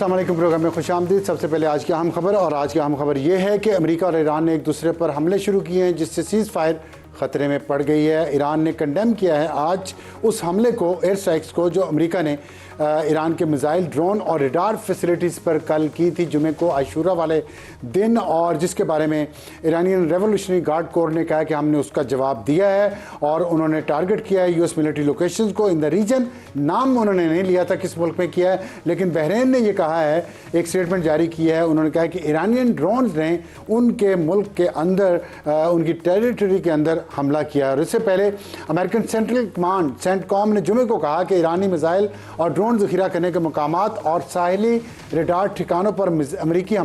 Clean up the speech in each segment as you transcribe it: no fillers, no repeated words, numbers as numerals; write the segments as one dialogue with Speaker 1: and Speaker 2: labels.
Speaker 1: अस्सलाम वालेकुम। प्रोग्राम में खुशामदीद। सबसे पहले आज की अहम खबर, और आज की अहम खबर यह है कि अमेरिका और ईरान ने एक दूसरे पर हमले शुरू किए हैं, जिससे सीज़ फायर ख़तरे में पड़ गई है। ईरान ने कंडेम किया है आज उस हमले को, एयर स्ट्राइक्स को, जो अमेरिका ने ईरान के मिसाइल, ड्रोन और रडार फैसिलिटीज़ पर कल की थी, जुमे को आशूरा वाले दिन, और जिसके बारे में ईरानियन रेवोल्यूशनरी गार्ड कोर ने कहा कि हमने उसका जवाब दिया है और उन्होंने टारगेट किया है यूएस मिलिट्री लोकेशंस को इन द रीजन। नाम उन्होंने नहीं लिया था किस मुल्क में किया है, लेकिन बहरीन ने यह कहा है, एक स्टेटमेंट जारी किया है, उन्होंने कहा कि ईरानियन ड्रोन्स ने उनके मुल्क के अंदर, उनकी टेरिटरी के अंदर हमला किया। और इससे पहले अमेरिकन सेंट्रल कमांड सेंटकॉम ने जुमे को कहा कि ईरानी मिसाइल और ड्रोन ज़ख़ीरा करने के मकामात और साहिली रडार ठिकानों पर अमेरिकी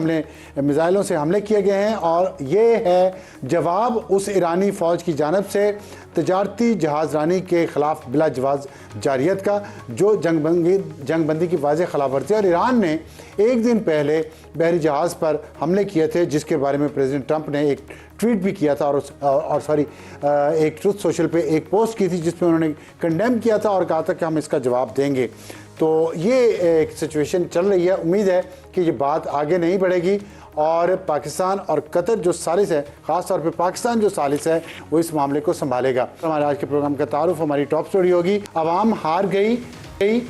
Speaker 1: मिसाइलों से हमले किए गए हैं, और ये है जवाब उस ईरानी फ़ौज की जानिब से तजारती जहाज़रानी के ख़िलाफ़ बिला जवाज़ जारियत का, जो जंगबंदी की वाज़ेह खिलाफ वर्जी। और ईरान ने एक दिन पहले बहरी जहाज़ पर हमले किए थे, जिसके बारे में प्रेसिडेंट ट्रंप ने एक ट्वीट भी किया था और एक ट्रुथ सोशल पे एक पोस्ट की थी, जिसमें उन्होंने कंडेम किया था और कहा था कि हम इसका जवाब देंगे। तो ये एक सिचुएशन चल रही है। उम्मीद है कि ये बात आगे नहीं बढ़ेगी और पाकिस्तान और कतर जो सालिस है, ख़ास तौर पे पाकिस्तान जो सालिस है, वो इस मामले को संभालेगा। हमारे आज के प्रोग्राम का तारुफ हमारी टॉप स्टोरी होगी, अवाम हार गई,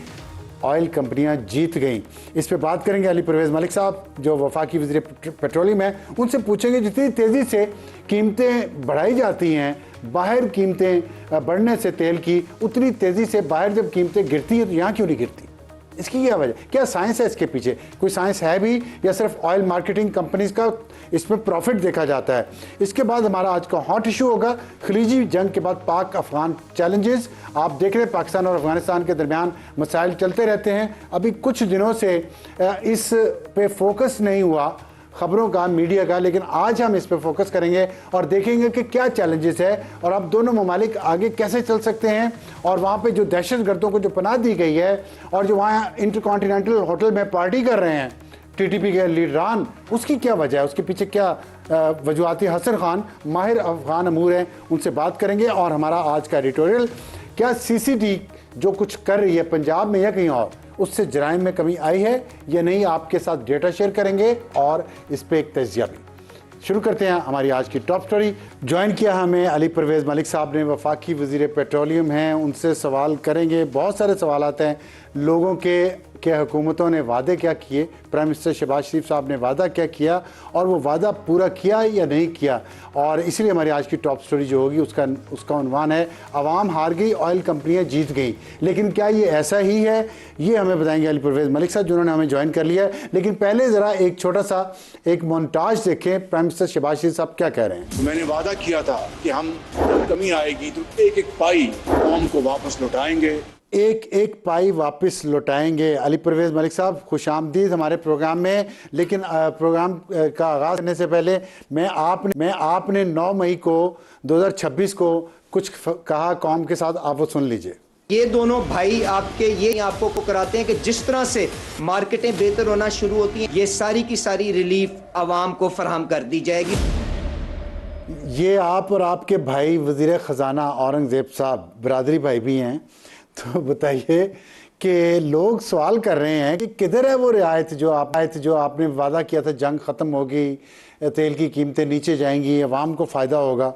Speaker 1: ऑयल कंपनियां जीत गईं। इस पे बात करेंगे अली परवेज़ मलिक साहब, जो वफाकी वज़ीर पेट्रोलियम है। उनसे पूछेंगे जितनी तेज़ी से कीमतें बढ़ाई जाती हैं, बाहर कीमतें बढ़ने से तेल की, उतनी तेज़ी से बाहर जब कीमतें गिरती हैं तो यहाँ क्यों नहीं गिरती? इसकी क्या वजह, क्या साइंस है इसके पीछे? कोई साइंस है भी, या सिर्फ ऑयल मार्केटिंग कंपनीज का इसमें प्रॉफिट देखा जाता है? इसके बाद हमारा आज का हॉट इशू होगा खलीजी जंग के बाद पाक अफगान चैलेंजेस। आप देख रहे हैं पाकिस्तान और अफगानिस्तान के दरमियान मसाइल चलते रहते हैं। अभी कुछ दिनों से इस पे फोकस नहीं हुआ खबरों का, मीडिया का, लेकिन आज हम इस पर फोकस करेंगे और देखेंगे कि क्या चैलेंजेस है और अब दोनों ममालिक आगे कैसे चल सकते हैं। और वहाँ पे जो दहशतगर्दों को जो पनाह दी गई है और जो वहाँ इंटरकॉन्टिनेंटल होटल में पार्टी कर रहे हैं टीटीपी के लीडरान, उसकी क्या वजह है, उसके पीछे क्या वजूहाती? हसन खान माहिर अफगान अमूर हैं, उनसे बात करेंगे। और हमारा आज का एडिटोरियल, क्या सीसीडी जो कुछ कर रही है पंजाब में या कहीं और, उससे जराइम में कमी आई है या नहीं, आपके साथ डेटा शेयर करेंगे और इस पे एक तजिया भी। शुरू करते हैं हमारी आज की टॉप स्टोरी। ज्वाइन किया हमें अली परवेज़ मलिक साहब ने, वफाकी वज़ीर पेट्रोलियम हैं। उनसे सवाल करेंगे, बहुत सारे सवाल आते हैं लोगों के हुकूमतों ने वादे क्या किए, प्राइम मिनिस्टर शहबाज शरीफ साहब ने वादा क्या किया और वो वादा पूरा किया या नहीं किया। और इसलिए हमारी आज की टॉप स्टोरी जो होगी उसका उन्वान है अवाम हार गई, ऑयल कंपनियां जीत गई। लेकिन क्या ये ऐसा ही है, ये हमें बताएंगे अली परवेज़ मलिक साहब, जिन्होंने हमें ज्वाइन कर लिया है। लेकिन पहले ज़रा एक छोटा सा एक मोन्टाज देखें, प्राइम मिनिस्टर शहबाज शरीफ साहब क्या कह रहे हैं।
Speaker 2: मैंने वादा किया था कि हम कमी आएगी तो एक एक पाई कौम को वापस लौटाएंगे,
Speaker 1: एक एक पाई वापस लौटाएंगे। अली परवेज़ मलिक साहब, खुश आमदीद हमारे प्रोग्राम में। लेकिन प्रोग्राम का आगाज़ करने से पहले मैं आपने 9 मई को 2026 को कुछ कहा कौम के साथ, आप वो सुन लीजिए।
Speaker 3: ये दोनों भाई आपके ये आपको को कराते हैं कि जिस तरह से मार्केटें बेहतर होना शुरू होती हैं, ये सारी की सारी रिलीफ आवाम को फराहम कर दी जाएगी।
Speaker 1: ये आप और आपके भाई वज़ीर ख़जाना औरंगज़ेब साहब बरादरी भाई भी हैं, तो बताइए कि लोग सवाल कर रहे हैं कि किधर है वो रियायत जो आपने वादा किया था, जंग ख़त्म होगी, तेल की कीमतें नीचे जाएंगी, अवाम को फ़ायदा होगा।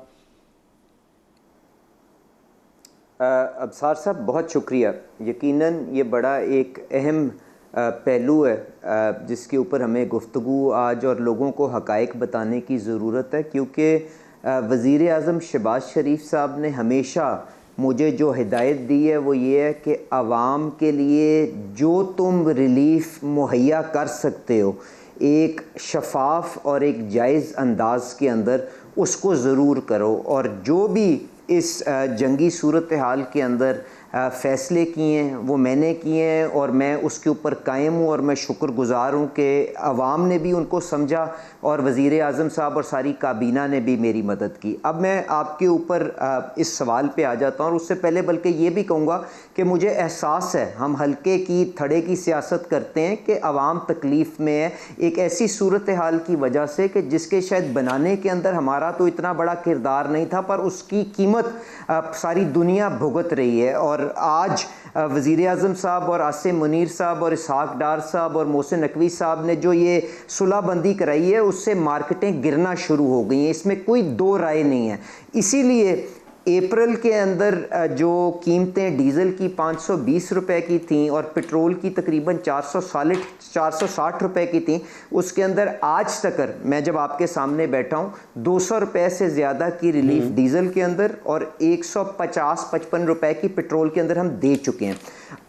Speaker 4: अब्सार साहब बहुत शुक्रिया। यकीनन ये बड़ा एक अहम पहलू है जिसके ऊपर हमें गुफ्तगू आज और लोगों को हक़ाइक़ बताने की ज़रूरत है, क्योंकि वज़ीर आज़म शहबाज शरीफ साहब ने हमेशा मुझे जो हिदायत दी है वो ये है कि आवाम के लिए जो तुम रिलीफ़ मुहैया कर सकते हो, एक शफाफ और एक जायज़ अंदाज के अंदर उसको ज़रूर करो। और जो भी इस जंगी सूरत हाल के अंदर फ़ैसले किए हैं वो मैंने किए हैं और मैं उसके ऊपर कायम हूँ और मैं शुक्रगुज़ार हूँ कि आवाम ने भी उनको समझा और वज़ीर आज़म साहब और सारी काबीना ने भी मेरी मदद की। अब मैं आपके ऊपर इस सवाल पे आ जाता हूँ, और उससे पहले बल्कि ये भी कहूँगा कि मुझे एहसास है हम हल्के की थड़े की सियासत करते हैं कि आवाम तकलीफ़ में है एक ऐसी सूरत हाल की वजह से कि जिसके शायद बनाने के अंदर हमारा तो इतना बड़ा किरदार नहीं था, पर उसकी कीमत सारी दुनिया भुगत रही है। और और आज वज़ीर आज़म साहब और आसिम मुनीर साहब और इसहाक डार साहब और मोहसिन नकवी साहब ने जो ये सुलहबंदी कराई है, उससे मार्केटें गिरना शुरू हो गई हैं, इसमें कोई दो राय नहीं है। इसीलिए अप्रैल के अंदर जो कीमतें डीज़ल की 520 रुपए की थीं और पेट्रोल की तकरीबन 460 रुपए की थीं, उसके अंदर आज तक मैं जब आपके सामने बैठा हूँ 200 रुपए से ज़्यादा की रिलीफ डीज़ल के अंदर और 150-55 रुपए की पेट्रोल के अंदर हम दे चुके हैं।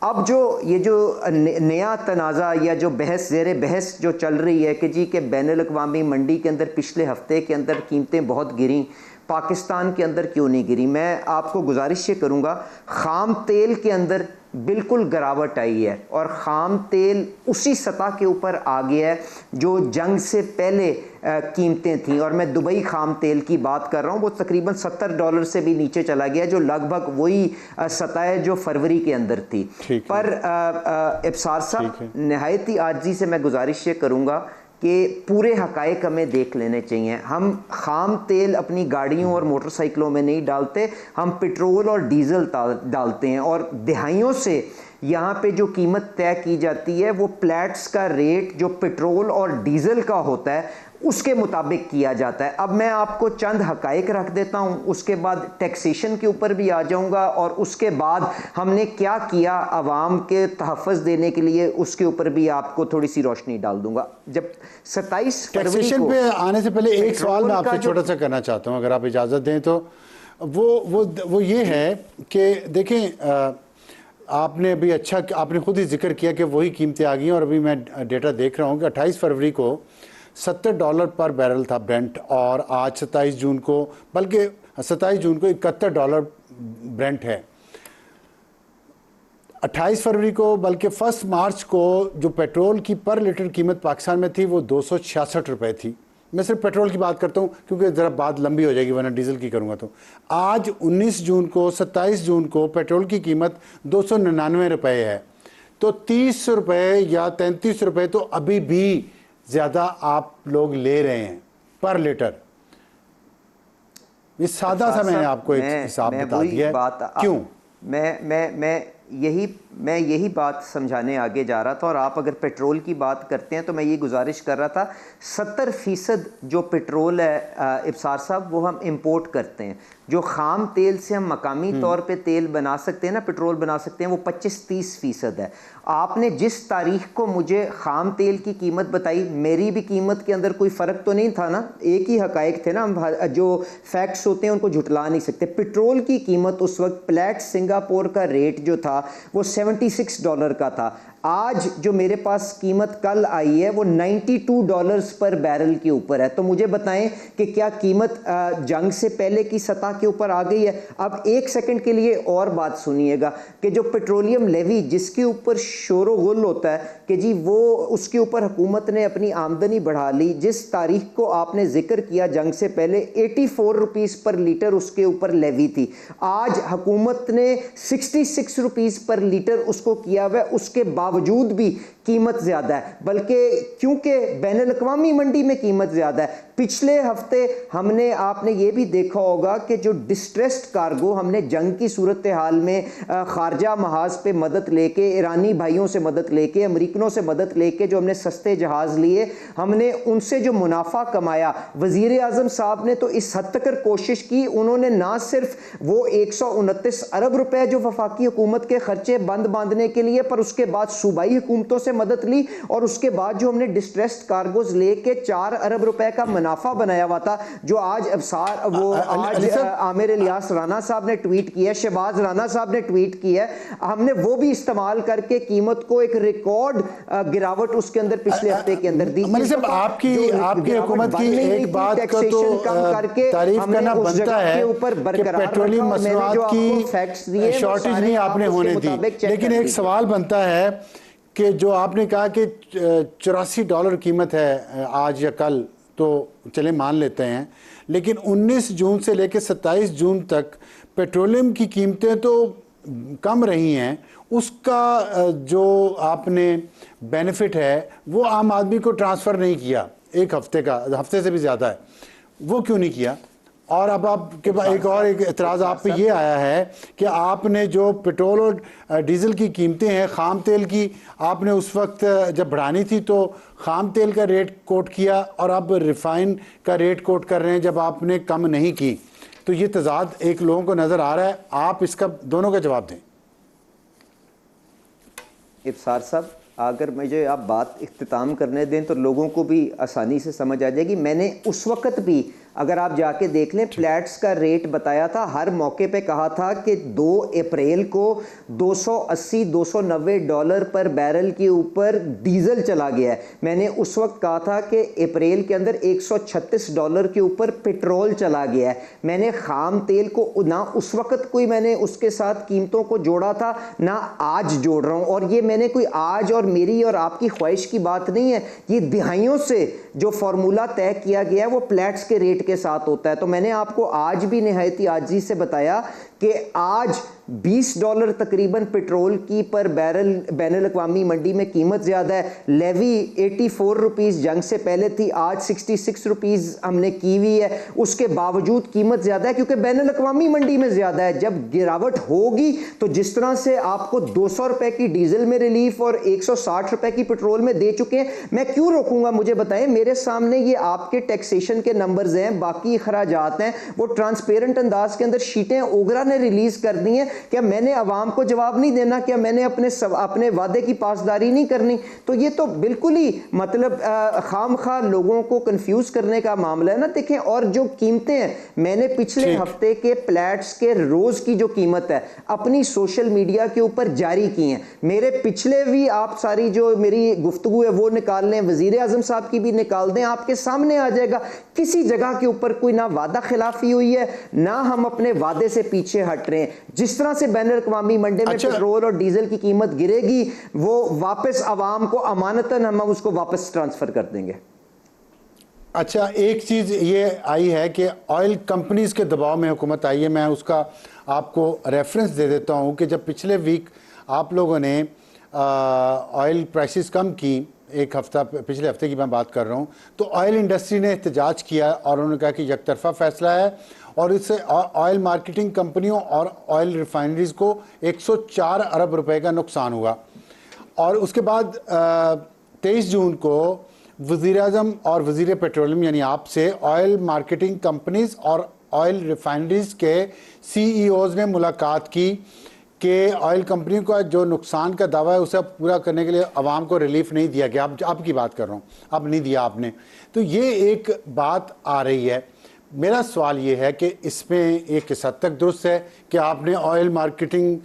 Speaker 4: अब जो ये जो नया तनाज़ा या जो बहस ज़ेर बहस जो चल रही है कि जी के बैनुल-अक़वामी मंडी के अंदर पिछले हफ्ते के अंदर कीमतें बहुत गिरी, पाकिस्तान के अंदर क्यों नहीं गिरी, मैं आपको गुजारिश ये करूँगा, ख़ाम तेल के अंदर बिल्कुल गिरावट आई है और ख़ाम तेल उसी सतह के ऊपर आ गया है जो जंग से पहले कीमतें थीं। और मैं दुबई ख़ाम तेल की बात कर रहा हूँ, वो तकरीबन $70 से भी नीचे चला गया, जो लगभग वही सतह है जो फरवरी के अंदर थी। पर इब्सार साहब, नहायत ही आजिज़ी से मैं गुजारिश ये करूँगा कि पूरे हकायक हमें देख लेने चाहिए। हम ख़ाम तेल अपनी गाड़ियों और मोटरसाइकिलों में नहीं डालते, हम पेट्रोल और डीज़ल डालते हैं और दिहाइयों से यहाँ पे जो कीमत तय की जाती है वो प्लैट्स का रेट जो पेट्रोल और डीज़ल का होता है उसके मुताबिक किया जाता है। अब मैं आपको चंद हकायक रख देता हूँ, उसके बाद टैक्सेशन के ऊपर भी आ जाऊँगा और उसके बाद हमने क्या किया आवाम के तहफ़्फ़ुज़ देने के लिए उसके ऊपर भी आपको थोड़ी सी रोशनी डाल दूँगा। जब 27
Speaker 1: टैक्सेशन पे आने से पहले एक सवाल मैं आपसे छोटा सा करना चाहता हूँ, अगर आप इजाज़त दें तो। वो ये है कि देखें, आपने अभी आपने खुद ही जिक्र किया कि वही कीमतें आ गई हैं और अभी मैं डेटा देख रहा हूँ कि 28 फरवरी को $70 पर बैरल था ब्रेंट और आज 27 जून को, बल्कि 27 जून को $71 ब्रेंट है। 28 फरवरी को, बल्कि 1 मार्च को जो पेट्रोल की पर लीटर कीमत पाकिस्तान में थी वो 266 रुपये थी। मैं सिर्फ पेट्रोल की बात करता हूँ क्योंकि ज़रा बात लंबी हो जाएगी वरना डीज़ल की करूँगा तो। आज 19 जून को, 27 जून को पेट्रोल की कीमत 299 रुपये है। तो 30 रुपये या 33 रुपये तो अभी भी ज़्यादा आप लोग ले रहे हैं पर लीटर। ये सादा सा मैंने आपको एक हिसाब बता दिया। क्यों?
Speaker 4: मैं यही बात समझाने आगे जा रहा था और आप अगर पेट्रोल की बात करते हैं तो मैं ये गुजारिश कर रहा था, 70% जो पेट्रोल है इब्सार साहब वो हम इंपोर्ट करते हैं। जो ख़ाम तेल से हम मकामी तौर पे तेल बना सकते हैं ना, पेट्रोल बना सकते हैं, वो 25-30% है। आपने जिस तारीख को मुझे ख़ाम तेल की कीमत बताई, मेरी भी कीमत के अंदर कोई फ़र्क तो नहीं था ना, एक ही हकायक थे ना, हम जो फैक्ट्स होते हैं उनको झुटला नहीं सकते। पेट्रोल की कीमत उस वक्त प्लैट सिंगापुर का रेट जो था वो $76 का था। आज जो मेरे पास कीमत कल आई है वो $92 पर बैरल के ऊपर है। तो मुझे बताएं कि क्या कीमत जंग से पहले की सतह के ऊपर आ गई है? अब एक सेकंड के लिए और बात सुनिएगा कि जो पेट्रोलियम लेवी जिसके ऊपर शोर गुल होता है कि जी वो उसके ऊपर हुकूमत ने अपनी आमदनी बढ़ा ली, जिस तारीख को आपने जिक्र किया जंग से पहले 84 रुपीज़ पर लीटर उसके ऊपर लेवी थी, आज हुकूमत ने 66 रुपीज़ पर लीटर उसको किया हुआ है। उसके बावजूद भी कीमत ज़्यादा है, बल्कि क्योंकि बैनुल-अक़वामी मंडी में कीमत ज़्यादा है। पिछले हफ्ते हमने, आपने ये भी देखा होगा कि जो डिस्ट्रेस्ड कार्गो हमने जंग की सूरत हाल में खारजा महाज पे मदद लेके, ईरानी भाइयों से मदद लेके, अमरीकनों से मदद लेके जो हमने सस्ते जहाज़ लिए, हमने उनसे जो मुनाफा कमाया, वज़ीर आज़म साहब ने तो इस हद तक कोशिश की, उन्होंने ना सिर्फ वो 129 अरब रुपए जो वफाकी हुकूमत के खर्चे बंद बांधने के लिए, पर उसके बाद सूबाई हुकूमतों से मदद ली और उसके बाद जो हमने डिस्ट्रेस्ड कार्गोज लेके 4 अरब रुपए का मुनाफा बनाया हुआ था, जो आज अफसार वो आज आमिर इलियास राना साहब ने ट्वीट किया, शहबाज राना साहब ने ट्वीट किया, हमने वो भी इस्तेमाल करके कीमत को एक रिकॉर्ड गिरावट उसके अंदर पिछले हफ्ते के अंदर दी।
Speaker 1: आपकी हुकूमत की एक बात का तो तारीफ करना बनता है कि पेट्रोलियम मसनूआत की शॉर्टेज नहीं आपने होने दी, लेकिन एक सवाल बनता है कि जो आपने कहा कि $84 कीमत है आज या कल, तो चले मान लेते हैं, लेकिन 19 जून से लेकर 27 जून तक पेट्रोलियम की कीमतें तो कम रही हैं। उसका जो आपने बेनिफिट है वो आम आदमी को ट्रांसफ़र नहीं किया, एक हफ्ते का, हफ्ते से भी ज़्यादा है, वो क्यों नहीं किया? और अब आपके पास एक एतराज़ आप पे ये आया है कि आपने जो पेट्रोल और डीजल की कीमतें हैं, खाम तेल की, आपने उस वक्त जब बढ़ानी थी तो खाम तेल का रेट कोट किया और अब रिफाइन का रेट कोट कर रहे हैं जब आपने कम नहीं की। तो ये तजाद एक लोगों को नज़र आ रहा है, आप इसका दोनों का जवाब दें।
Speaker 4: इब्सार साहब, अगर मुझे आप बात इख्तिताम करने दें तो लोगों को भी आसानी से समझ आ जाएगी। मैंने उस वक्त भी, अगर आप जाके देख लें, फ्लैट्स का रेट बताया था, हर मौके पे कहा था कि 2 अप्रैल को $280-290 पर बैरल के ऊपर डीजल चला गया है। मैंने उस वक्त कहा था कि अप्रैल के अंदर $136 के ऊपर पेट्रोल चला गया है। मैंने खाम तेल को ना उस वक्त कोई मैंने उसके साथ कीमतों को जोड़ा था, ना आज जोड़ रहा हूँ। और ये मैंने कोई आज और मेरी और आपकी ख्वाहिश की बात नहीं है, ये दिहाइयों से जो फार्मूला तय किया गया है वो फ्लैट्स के रेट के साथ होता है। तो मैंने आपको आज भी निहायती आजी से बताया कि आज $20 तकरीबन पेट्रोल की पर बैरल बैनुल अक़वामी मंडी में कीमत ज़्यादा है। लेवी 84 रुपीज़ जंग से पहले थी, आज 66 रुपीज़ हमने की हुई है। उसके बावजूद कीमत ज़्यादा है क्योंकि बैनुल अक़वामी मंडी में ज़्यादा है। जब गिरावट होगी तो जिस तरह से आपको 200 रुपए की डीजल में रिलीफ और 160 रुपए की पेट्रोल में दे चुके हैं, मैं क्यों रोकूंगा? मुझे बताएं, मेरे सामने ये आपके टैक्सेशन के नंबर्स हैं, बाकी खराजात हैं, वो ट्रांसपेरेंट अंदाज के अंदर शीटें ओगरा ने रिलीज कर दी हैं। क्या मैंने अवाम को जवाब नहीं देना? क्या मैंने अपने वादे की पासदारी नहीं करनी? तो ये तो बिल्कुल ही मतलब खाम खा लोगों को कंफ्यूज करने का मामला है ना। देखें, और जो कीमतें हैं, मैंने पिछले हफ्ते के फ्लैट्स के रोज की जो कीमत है अपनी सोशल मीडिया के ऊपर जारी की है। मेरे पिछले भी आप सारी जो मेरी गुफ्तगू है वो निकाल लें, वजीर आजम साहब की भी निकाल दें, आपके सामने आ जाएगा। किसी जगह के ऊपर कोई ना वादा खिलाफी हुई है, ना हम अपने वादे से पीछे हट रहे हैं। जिस तरह से बैनुल अक़वामी मंडी में पेट्रोल और डीजल की कीमत गिरेगी, वो वापस आवाम को अमानतन हम उसको वापस ट्रांसफर कर देंगे।
Speaker 1: अच्छा, एक चीज़ ये आई है कि ऑयल कंपनीज के दबाव में हुकूमत आई है। मैं उसका आपको रेफरेंस दे देता हूँ कि जब पिछले वीक आप लोगों ने ऑयल प्राइसेस कम की, एक हफ्ता पिछले हफ्ते की मैं बात कर रहा हूँ, तो ऑयल इंडस्ट्री ने एहतजाज किया और उन्होंने कहा कि यकतरफा फैसला है और इससे ऑयल मार्केटिंग कंपनियों और ऑयल रिफाइनरीज को 104 अरब रुपए का नुकसान हुआ। और उसके बाद 23 जून को वज़ीर आज़म और वज़ीर पेट्रोलियम यानी आपसे ऑयल मार्केटिंग कंपनीज और ऑयल रिफाइनरीज के CEOs ने मुलाकात की कि ऑयल कंपनी का जो नुकसान का दावा है उसे पूरा करने के लिए आवाम को रिलीफ नहीं दिया गया। अब की बात कर रहा हूँ, अब नहीं दिया आपने। तो ये एक बात आ रही है। मेरा सवाल ये है कि इसमें एक हद तक दुरुस्त है कि आपने ऑयल मार्केटिंग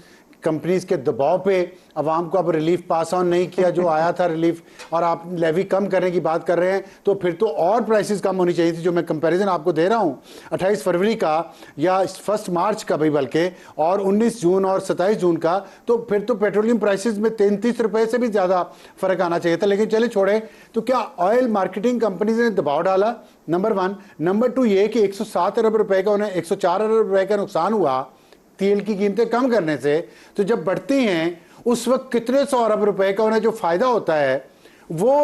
Speaker 1: कंपनीज के दबाव पे आवाम को अब रिलीफ पास ऑन नहीं किया जो आया था रिलीफ, और आप लेवी कम करने की बात कर रहे हैं, तो फिर तो और प्राइसेस कम होनी चाहिए थी। जो मैं कंपैरिजन आपको दे रहा हूँ 28 फरवरी का या 1 मार्च का भी बल्कि, और 19 जून और 27 जून का, तो फिर तो पेट्रोलियम प्राइसेस में 33 रुपए से भी ज़्यादा फ़र्क आना चाहिए था। लेकिन चले छोड़े, तो क्या ऑयल मार्केटिंग कंपनीज ने दबाव डाला? नंबर 1। नंबर 2 ये कि 107 अरब रुपए का उन्हें 104 अरब रुपए का नुकसान हुआ तेल की कीमतें कम करने से। तो जब बढ़ती हैं उस वक्त कितने 100 अरब रुपए का उन्हें जो फ़ायदा होता है वो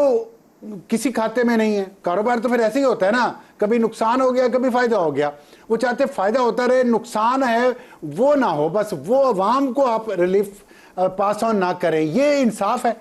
Speaker 1: किसी खाते में नहीं है। कारोबार तो फिर ऐसे ही होता है ना, कभी नुकसान हो गया कभी फ़ायदा हो गया। वो चाहते फ़ायदा होता रहे, नुकसान है वो ना हो, बस वो अवाम को आप रिलीफ पास ऑन ना करें। ये इंसाफ है?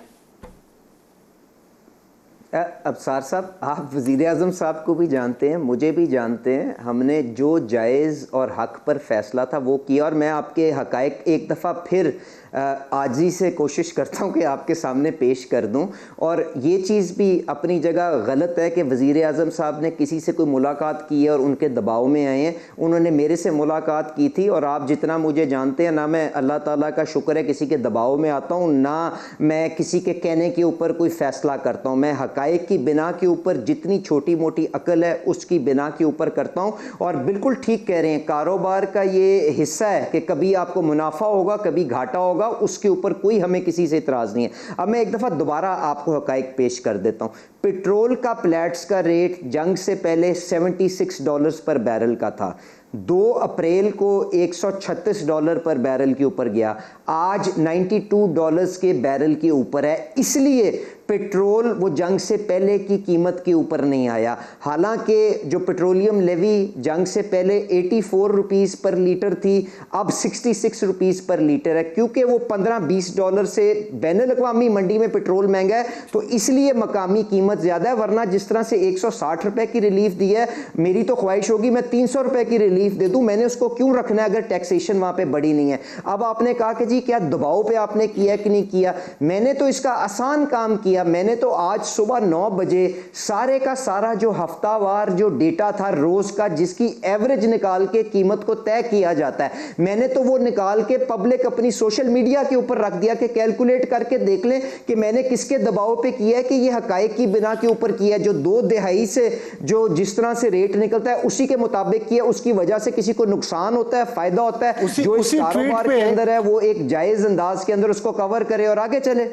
Speaker 4: अब्सार साहब, आप वज़ीर आज़म साहब को भी जानते हैं, मुझे भी जानते हैं। हमने जो जायज़ और हक़ पर फ़ैसला था वो किया। और मैं आपके हक़ाइक़ एक दफ़ा फिर आजी से कोशिश करता हूँ कि आपके सामने पेश कर दूँ। और ये चीज़ भी अपनी जगह गलत है कि वज़ीर आज़म साहब ने किसी से कोई मुलाकात की है और उनके दबाव में आए हैं। उन्होंने मेरे से मुलाकात की थी, और आप जितना मुझे जानते हैं, ना मैं अल्लाह ताला का शुक्र है किसी के दबाव में आता हूँ, ना मैं किसी के कहने के ऊपर कोई फ़ैसला करता हूँ। मैं हक़ाइक़ की बिना के ऊपर जितनी छोटी मोटी अकल है उसकी बिना के ऊपर करता हूँ। और बिल्कुल ठीक कह रहे हैं, कारोबार का ये हिस्सा है कि कभी आपको मुनाफा होगा कभी घाटा होगा, उसके ऊपर कोई हमें किसी से इतराज़ नहीं है। अब मैं एक दफ़ा दोबारा आपको हक़ाइक़ पेश कर देता हूँ। पेट्रोल का फ्लैट्स का रेट जंग से पहले $76 पर बैरल का था। 2 अप्रैल को $136 पर बैरल के ऊपर गया, आज $92 के बैरल के ऊपर है। इसलिए पेट्रोल वो जंग से पहले की कीमत के ऊपर नहीं आया। हालांकि जो पेट्रोलियम लेवी जंग से पहले 84 रुपीस पर लीटर थी, अब 66 रुपीस पर लीटर है, क्योंकि वो $15-20 से बैनुल-अक़वामी मंडी में पेट्रोल महंगा है, तो इसलिए मकामी कीमत ज़्यादा है। वरना जिस तरह से 160 रुपए की रिलीफ दी है, मेरी तो ख्वाहिश होगी मैं 300 रुपए की रिलीफ दे दूं। मैंने उसको क्यों रखना है अगर टैक्सेशन वहां पे बड़ी नहीं है। अब आपने कहा कि जी क्या दबाव पे आपने किया कि नहीं किया, मैंने तो इसका आसान काम किया। मैंने तो आज सुबह 9 बजे सारे का सारा जो हफ्तावार जो डेटा था रोज का, जिसकी एवरेज निकाल के कीमत को तय किया जाता है, मैंने तो वो निकाल के पब्लिक अपनी सोशल मीडिया के ऊपर रख दिया कि कैलकुलेट करके देख लें कि मैंने किसके दबाव पे किया है, कि ये हकायक की बिना के ऊपर किया है। जो 2 दिहाई से जो जिस तरह से रेट निकलता है उसी के मुताबिक किया, उसकी वजह से किसी को नुकसान होता है, फायदा होता है, जो इस कारोबार के अंदर है वो एक जायज अंदाज के अंदर उसको कवर करे और आगे चले।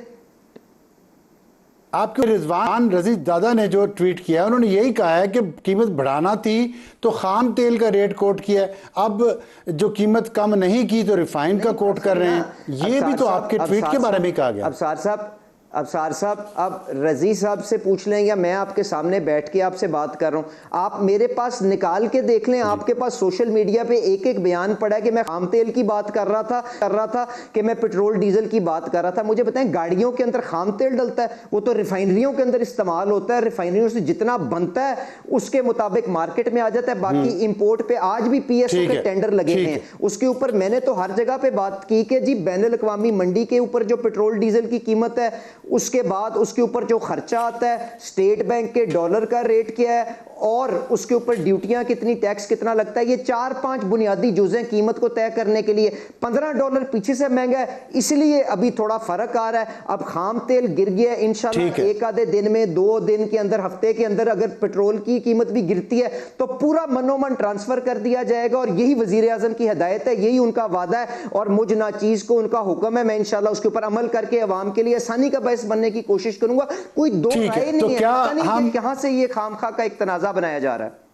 Speaker 1: आपके रिजवान रजीक दादा ने जो ट्वीट किया, उन्होंने यही कहा है कि कीमत बढ़ाना थी तो खाम तेल का रेट कोट किया है, अब जो कीमत कम नहीं की तो रिफाइंड का कोट कर रहे हैं। ये भी तो आपके ट्वीट के बारे में कहा गया।
Speaker 4: अबसार साहब, अब रजी साहब से पूछ लें या मैं आपके सामने बैठ के आपसे बात कर रहा हूं, आप मेरे पास निकाल के देख लें। आपके पास सोशल मीडिया पे एक एक बयान पड़ा है कि मैं खाम तेल की बात कर रहा था कि मैं पेट्रोल डीजल की बात कर रहा था। मुझे बताएं, गाड़ियों के अंदर खाम तेल डलता है, वो तो रिफाइनरियों के अंदर इस्तेमाल होता है, रिफाइनरियों से जितना बनता है उसके मुताबिक मार्केट में आ जाता है। बाकी इंपोर्ट पे आज भी पीएसओ के टेंडर लगे हैं, उसके ऊपर मैंने तो हर जगह पे बात की कि जी बैनुल-अक़वामी मंडी के ऊपर जो पेट्रोल डीजल की कीमत है, उसके बाद उसके ऊपर जो खर्चा आता है, स्टेट बैंक के डॉलर का रेट क्या है और उसके ऊपर ड्यूटियां कितनी, टैक्स कितना लगता है, ये 4-5 बुनियादी जुज़ें कीमत को तय करने के लिए। $15 पीछे से महंगा है, इसलिए अभी थोड़ा फर्क आ रहा है। अब खाम तेल गिर गया है, इंशाल्लाह एक आधे दिन में, 2 दिन के अंदर, हफ्ते के अंदर अगर पेट्रोल की कीमत भी गिरती है तो पूरा मनोमन ट्रांसफर कर दिया जाएगा। और यही वजीर आजम की हिदायत है, यही उनका वादा है और मुझ नाचीज को उनका हुक्म है। मैं इंशाल्लाह उसके ऊपर अमल करके अवाम के लिए आसानी का बायस बनने की कोशिश करूंगा। कोई दो राय नहीं है, पता नहीं कहां से ये खामखा का एक तनाजा बनाया जा रहा है।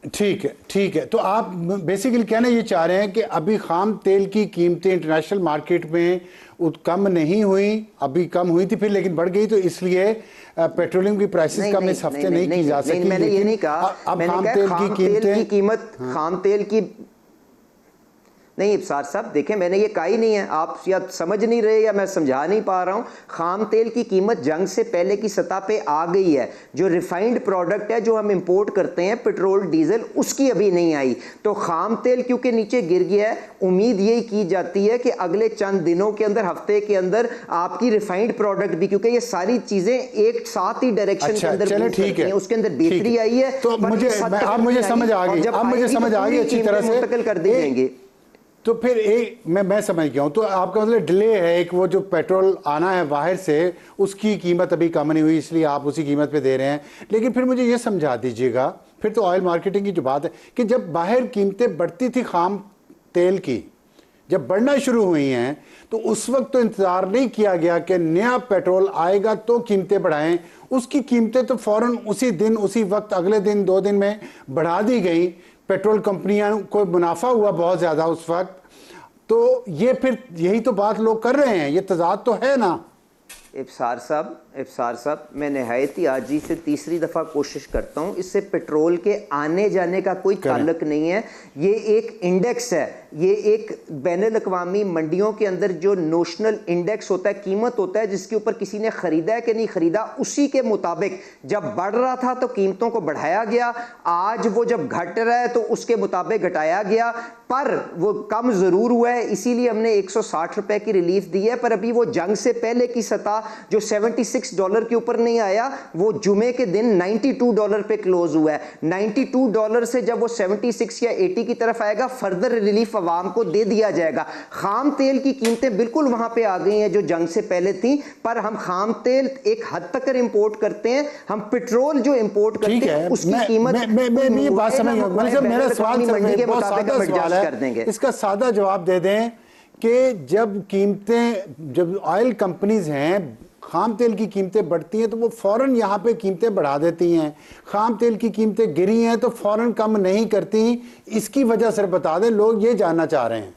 Speaker 1: ठीक है। तो आप बेसिकली कहना ये चाह रहे हैं कि अभी खाम तेल की कीमतें इंटरनेशनल मार्केट में कम नहीं हुई, अभी कम हुई थी फिर लेकिन बढ़ गई, तो इसलिए पेट्रोलियम की प्राइसेस कम इस हफ्ते नहीं की जा सकी।
Speaker 4: मैंने ये नहीं कहा,
Speaker 1: अब खाम तेल की कीमत,
Speaker 4: खाम तेल की नहीं इब्सार साहब, देखें मैंने ये कहा ही नहीं है, आप या समझ नहीं रहे या मैं समझा नहीं पा रहा हूं। खाम तेल की कीमत जंग से पहले की सतह पे आ गई है। जो रिफाइंड प्रोडक्ट है जो हम इंपोर्ट करते हैं पेट्रोल डीजल, उसकी अभी नहीं आई। तो खाम तेल क्योंकि नीचे गिर गया है, उम्मीद यही की जाती है कि अगले चंद दिनों के अंदर, हफ्ते के अंदर आपकी रिफाइंड प्रोडक्ट भी, क्योंकि ये सारी चीजें एक साथ ही डायरेक्शन के अंदर ठीक है, उसके अंदर बेहतरी आई है।
Speaker 1: तो मुझे समझ आ गई, अब मुझे समझ आ गई अच्छी तरह से,
Speaker 4: मुंतकिल कर दी जाएंगे।
Speaker 1: तो फिर एक मैं समझ गया हूँ, तो आपका मतलब डिले है, एक वो जो पेट्रोल आना है बाहर से उसकी कीमत अभी कम नहीं हुई इसलिए आप उसी कीमत पे दे रहे हैं। लेकिन फिर मुझे ये समझा दीजिएगा, फिर तो ऑयल मार्केटिंग की जो बात है कि जब बाहर कीमतें बढ़ती थी खाम तेल की, जब बढ़ना शुरू हुई हैं तो उस वक्त तो इंतज़ार नहीं किया गया कि नया पेट्रोल आएगा तो कीमतें बढ़ाएं। उसकी कीमतें तो फ़ौरन उसी दिन, उसी वक्त, अगले दिन, 2 दिन में बढ़ा दी गई। पेट्रोल कंपनियां को मुनाफा हुआ बहुत ज़्यादा उस वक्त। तो ये फिर यही तो बात लोग कर रहे हैं, ये तजाद तो है ना।
Speaker 4: इब्सार साहब, मैं नहायत ही आजी से तीसरी दफ़ा कोशिश करता हूँ, इससे पेट्रोल के आने जाने का कोई ताल्लुक नहीं है। ये एक इंडेक्स है, ये एक बैनुल-अक़वामी मंडियों के अंदर जो नोशनल इंडेक्स होता है, कीमत होता है, जिसके ऊपर किसी ने ख़रीदा है कि नहीं ख़रीदा, उसी के मुताबिक जब बढ़ रहा था तो कीमतों को बढ़ाया गया, आज वो जब घट रहा है तो उसके मुताबिक घटाया गया, पर वो कम ज़रूर हुआ है। इसीलिए हमने 160 रुपए की रिलीफ दी है। पर अभी वो जंग से पहले की सतह जो $76 के ऊपर नहीं आया, वो जुमे के दिन $92 पे क्लोज हुआ है। $92 से जब वो 76 या 80 की तरफ आएगा, फर्दर रिलीफ आवाम को दे दिया जाएगा। खाम तेल की कीमतें बिल्कुल वहां पे आ गई हैं जो जंग से पहले थी, पर हम खाम तेल एक हद तक इंपोर्ट करते हैं। हम पेट्रोल जो इंपोर्ट करते हैं उसकी कीमत
Speaker 1: मेरा सवाल
Speaker 4: मंडी के मुताबिक एडजस्ट कर देंगे।
Speaker 1: इसका सादा जवाब दे दें कि जब कीमतें, जब ऑयल कंपनीज हैं खाम तेल की कीमतें बढ़ती हैं तो वो फ़ौरन यहाँ पे कीमतें बढ़ा देती हैं, खाम तेल की कीमतें गिरी हैं तो फ़ौरन कम नहीं करती। इसकी वजह सिर्फ बता दें, लोग ये जानना चाह रहे हैं।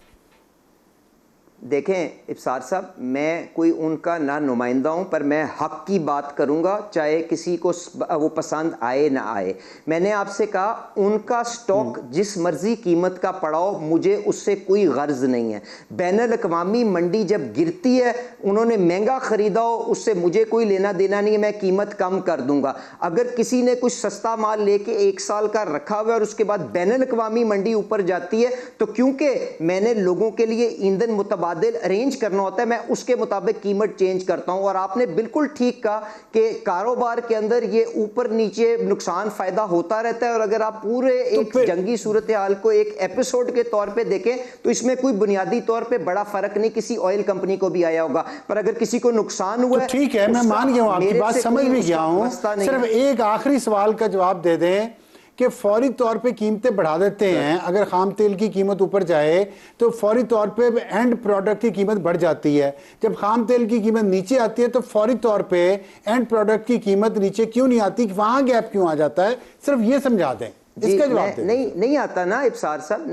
Speaker 4: देखें इब्सार साहब, मैं कोई उनका ना नुमाइंदा हूँ, पर मैं हक़ की बात करूँगा, चाहे किसी को वो पसंद आए ना आए। मैंने आपसे कहा उनका स्टॉक जिस मर्जी कीमत का पड़ा हो, मुझे उससे कोई गर्ज नहीं है। बैनुल अक़वामी मंडी जब गिरती है, उन्होंने महंगा ख़रीदा हो, उससे मुझे कोई लेना देना नहीं है, मैं कीमत कम कर दूँगा। अगर किसी ने कुछ सस्ता माल लेके 1 साल का रखा हुआ है और उसके बाद बैनुल अक़वामी मंडी ऊपर जाती है, तो क्योंकि मैंने लोगों के लिए ईंधन मुतबादिल अरेंज करना होता है, मैं उसके मुताबिक कीमत चेंज करता हूं। और आपने बिल्कुल ठीक कहा कि कारोबार के अंदर ये ऊपर नीचे नुकसान फायदा होता रहता है। और अगर आप पूरे एक जंगी सूरत हाल को एक एपिसोड के तौर पे देखें तो इसमें कोई बुनियादी तौर पे बड़ा फर्क नहीं किसी ऑयल कंपनी को भी आया होगा, पर अगर किसी को नुकसान हुआ
Speaker 1: तो ठीक है, मैं मान गया हूं, आपकी बात समझ भी गया हूं। सिर्फ एक आखिरी सवाल का जवाब दे दें कि फौरी तौर पे कीमतें बढ़ा देते हैं। अगर खाम तेल की कीमत ऊपर जाए तो फौरी तौर पे एंड प्रोडक्ट की कीमत बढ़ जाती है। जब खाम तेल की कीमत नीचे आती है तो फौरी तौर पे एंड प्रोडक्ट की कीमत नीचे क्यों नहीं आती, वहां गैप क्यों आ जाता है? सिर्फ ये समझा दें, इसका जवाब दें।
Speaker 4: नहीं आता ना इब्सार साहब,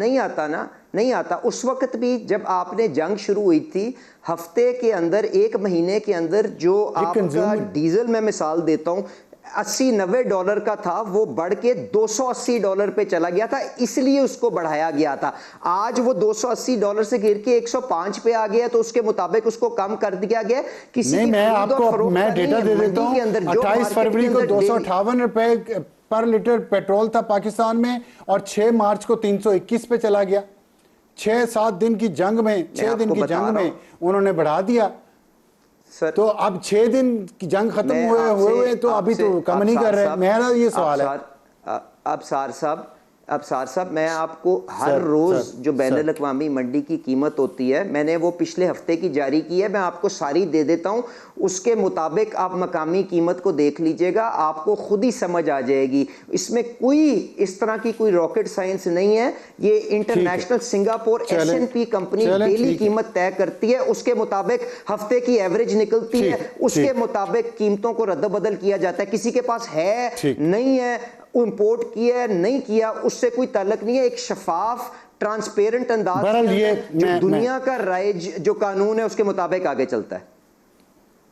Speaker 4: नहीं आता। उस वक्त भी जब आपने जंग शुरू हुई थी, हफ्ते के अंदर, 1 महीने के अंदर जो आपका डीजल, मैं मिसाल देता हूं, $80-90 का था, वो बढ़ के $280 पे चला गया था, इसलिए उसको बढ़ाया गया था। आज वो $280 से गिर के 105 पे आ गया, तो उसके मुताबिक उसको कम कर दिया गया। किसी
Speaker 1: नहीं, मैं आपको मैं डेटा दे देता हूँ। 28 फरवरी को 258 रुपए पर लीटर पेट्रोल था पाकिस्तान में, और 6 मार्च को 321 पे चला गया। 6-7 दिन की जंग में, 6 दिन की जंग में उन्होंने बढ़ा दिया। तो अब 6 दिन की जंग खत्म हुए तो अभी तो कम नहीं कर रहे। मेरा ये सवाल है।
Speaker 4: अब सार साहब, मैं आपको हर रोज जो बैनुल अक़वामी मंडी की कीमत होती है, मैंने वो पिछले हफ्ते की जारी की है, मैं आपको सारी दे देता हूं। उसके मुताबिक आप मकामी कीमत को देख लीजिएगा, आपको खुद ही समझ आ जाएगी। इसमें कोई इस तरह की कोई रॉकेट साइंस नहीं है। ये international Singapore S&P company daily कीमत तय करती है, उसके मुताबिक हफ्ते की एवरेज निकलती है, उसके मुताबिक कीमतों को रद्द-बदल किया जाता है। किसी के पास है नहीं है, इंपोर्ट किया नहीं किया, उससे कोई ताल्लुक नहीं है। एक शफाफ ट्रांसपेरेंट अंदाज जो दुनिया का राइज जो कानून है उसके मुताबिक आगे चलता है।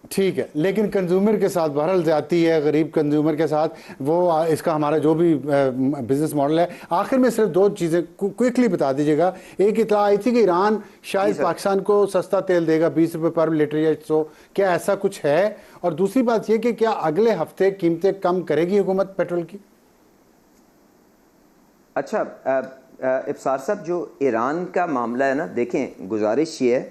Speaker 1: ठीक है, लेकिन कंज्यूमर के साथ बहरहाल जाती है, गरीब कंज्यूमर के साथ, वो इसका हमारा जो भी बिजनेस मॉडल है। आखिर में सिर्फ 2 चीज़ें क्विकली बता दीजिएगा। एक इत्तला आई थी कि ईरान शायद पाकिस्तान को सस्ता तेल देगा, 20 रुपये पर लीटर या 100, क्या ऐसा कुछ है? और दूसरी बात यह कि क्या अगले हफ्ते कीमतें कम करेगी हुकूमत पेट्रोल की?
Speaker 4: अच्छा इब्सार साहब, जो ईरान का मामला है ना, देखें, गुजारिश ये है